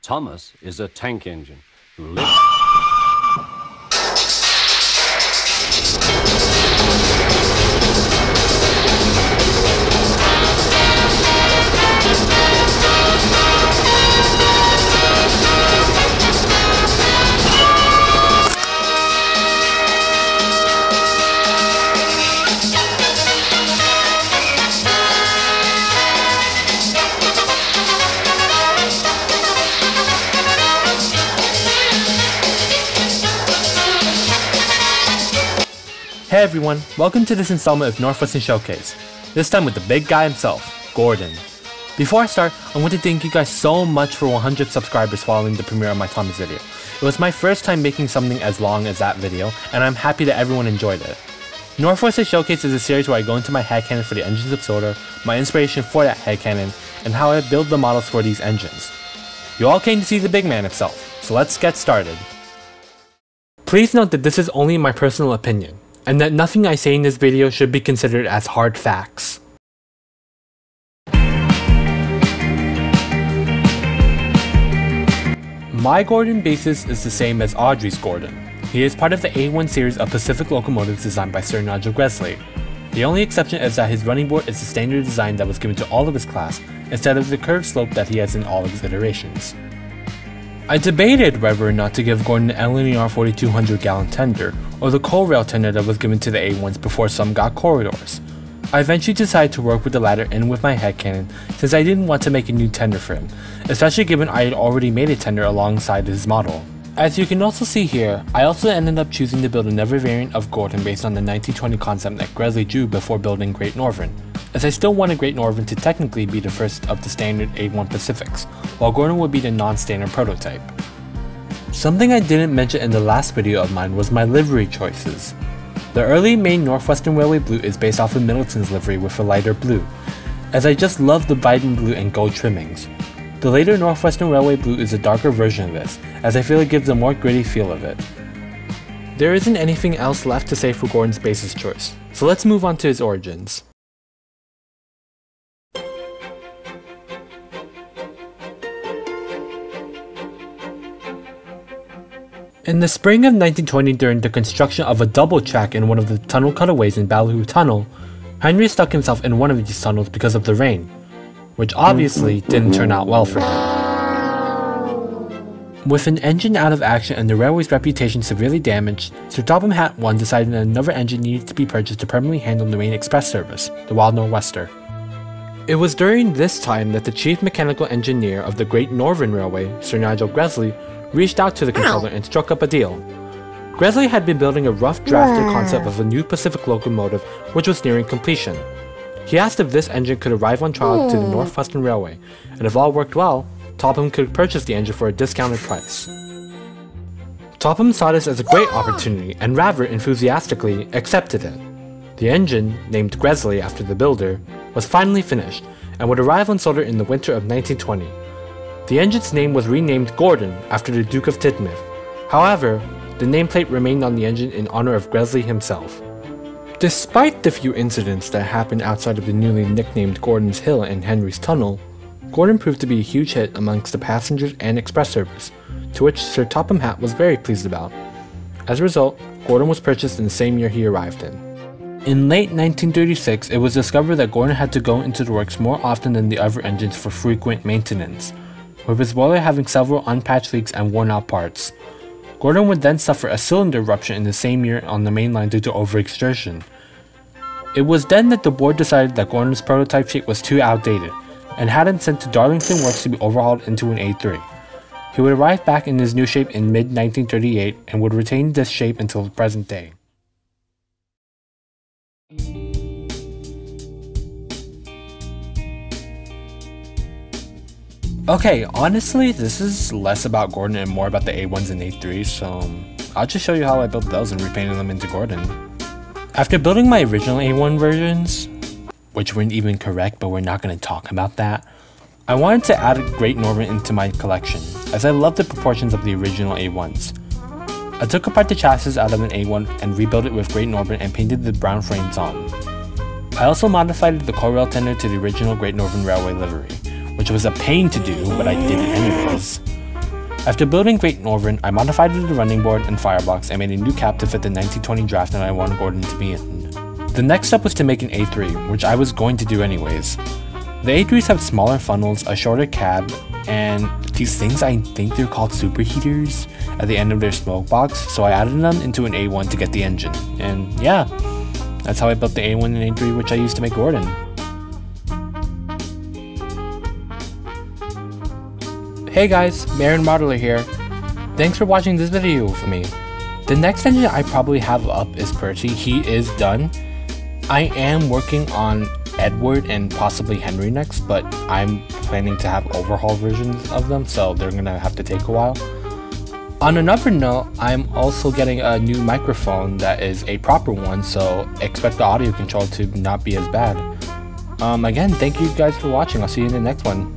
Thomas is a tank engine who lives... Hey everyone, welcome to this installment of Northwestern Showcase, this time with the big guy himself, Gordon. Before I start, I want to thank you guys so much for 100 subscribers following the premiere of my Thomas video. It was my first time making something as long as that video, and I'm happy that everyone enjoyed it. Northwestern Showcase is a series where I go into my headcanon for the engines of Sodor, my inspiration for that headcanon, and how I build the models for these engines. You all came to see the big man himself, so let's get started. Please note that this is only my personal opinion, and that nothing I say in this video should be considered as hard facts. My Gordon basis is the same as Audrey's Gordon. He is part of the A1 series of Pacific locomotives designed by Sir Nigel Gresley. The only exception is that his running board is the standard design that was given to all of his class, instead of the curved slope that he has in all of his iterations. I debated whether or not to give Gordon the LNER 4200 gallon tender, or the coal rail tender that was given to the A1s before some got corridors. I eventually decided to work with the latter and with my headcanon, since I didn't want to make a new tender for him, especially given I had already made a tender alongside his model. As you can also see here, I also ended up choosing to build another variant of Gordon based on the 1920 concept that Gresley drew before building Great Northern, as I still wanted Great Northern to technically be the first of the standard A1 Pacifics, while Gordon would be the non-standard prototype. Something I didn't mention in the last video of mine was my livery choices. The early Maine Northwestern Railway blue is based off of Middleton's livery with a lighter blue, as I just love the vibrant blue and gold trimmings. The later Northwestern Railway blue is a darker version of this, as I feel it gives a more gritty feel of it. There isn't anything else left to say for Gordon's basis choice, so let's move on to his origins. In the spring of 1920, during the construction of a double track in one of the tunnel cutaways in Ballyhoo Tunnel, Henry stuck himself in one of these tunnels because of the rain, which obviously didn't turn out well for him. With an engine out of action and the railway's reputation severely damaged, Sir Topham Hatt I decided that another engine needed to be purchased to permanently handle the main express service, the Wild Nor'Wester. It was during this time that the chief mechanical engineer of the Great Northern Railway, Sir Nigel Gresley, reached out to the controller and struck up a deal. Gresley had been building a rough drafted concept of a new Pacific locomotive which was nearing completion. He asked if this engine could arrive on trial to the Northwestern Railway, and if all worked well, Topham could purchase the engine for a discounted price. Topham saw this as a great opportunity and rather enthusiastically accepted it. The engine, named Gresley after the builder, was finally finished and would arrive on Sodor in the winter of 1920. The engine's name was renamed Gordon after the Duke of Tidmouth. However, the nameplate remained on the engine in honor of Gresley himself. Despite the few incidents that happened outside of the newly nicknamed Gordon's Hill and Henry's Tunnel, Gordon proved to be a huge hit amongst the passengers and express service, to which Sir Topham Hatt was very pleased about. As a result, Gordon was purchased in the same year he arrived in. In late 1936, it was discovered that Gordon had to go into the works more often than the other engines for frequent maintenance, with his boiler having several unpatched leaks and worn out parts. Gordon would then suffer a cylinder rupture in the same year on the main line due to overexertion. It was then that the board decided that Gordon's prototype shape was too outdated, and had him sent to Darlington Works to be overhauled into an A3. He would arrive back in his new shape in mid-1938 and would retain this shape until the present day. Okay, honestly, this is less about Gordon and more about the A1s and A3s, so I'll just show you how I built those and repainted them into Gordon. After building my original A1 versions, which weren't even correct, but we're not going to talk about that, I wanted to add a Great Northern into my collection, as I love the proportions of the original A1s. I took apart the chassis out of an A1 and rebuilt it with Great Northern and painted the brown frames on. I also modified the coil rail tender to the original Great Northern Railway livery, which was a pain to do, but I did it anyways. After building Great Northern, I modified the running board and firebox and made a new cap to fit the 1920 draft that I wanted Gordon to be in. The next step was to make an A3, which I was going to do anyways. The A3s have smaller funnels, a shorter cab, and these things, I think they're called superheaters, at the end of their smoke box, so I added them into an A1 to get the engine. And yeah, that's how I built the A1 and A3 which I used to make Gordon. Hey guys, Marin Modeler here. Thanks for watching this video with me. The next engine I probably have up is Percy. He is done. I am working on Edward and possibly Henry next, but I'm planning to have overhaul versions of them, so they're gonna have to take a while. On another note, I'm also getting a new microphone that is a proper one, so expect the audio control to not be as bad. Again, thank you guys for watching. I'll see you in the next one.